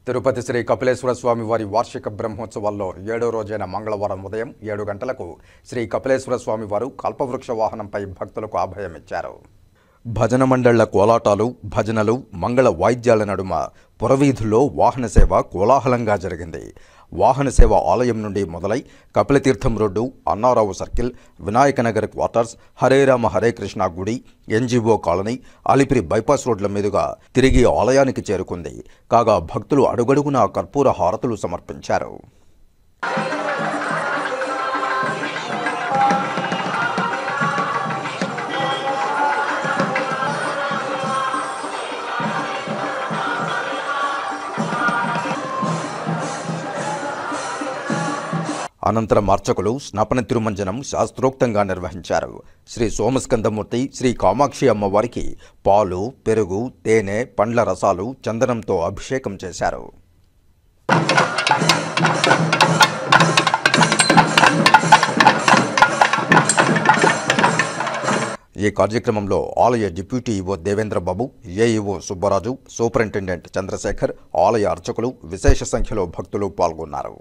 తిరుపతి శ్రీ కపిలేశ్వర స్వామి వారి వార్షిక బ్రహ్మోత్సవాల్లో 7వ రోజైన మంగళవారం ఉదయం 7 గంటలకు శ్రీ కపిలేశ్వర స్వామి వారు కల్పవృక్ష వాహనంపై భక్తులకు అభయమిచ్చారు. భజన మండళ్ల కోలాటాలు, భజనలు, మంగళ వాయిద్యాల నడుమ పురవీధుల్లో వాహన సేవ కోలాహలంగా జరిగింది. వాహన సేవ ఆలయం నుండి మొదలై Kapilatheertham road, Annarao circle, Vinayaknagar quarters, Hare Rama Hare Krishna గుడి, ఎన్జీఓ కాలనీ, అలిపిరి బైపాస్ రోడ్ల మీదుగా తిరిగి ఆలయానికి చేరుకుంది. కాగా భక్తులు అడుగడుగునా కర్పూర హారతులు సమర్పించారు. అనంతరం అర్చకులు స్నపన తిరుమంజనం శాస్త్రోక్తంగా నిర్వహించారు. శ్రీ సోమస్కందమూర్తి, శ్రీ కామాక్షి అమ్మవారికి పాలు, పెరుగు, తేనె, పండ్ల రసాలు, చందనంతో అభిషేకం చేశారు. ఈ కార్యక్రమంలో ఆలయ deputy EO Devendrababu, AEO Subbaraju, superintendent Chandrashekar, ఆలయ అర్చకులు, విశేష సంఖ్యలో భక్తులు పాల్గొన్నారు.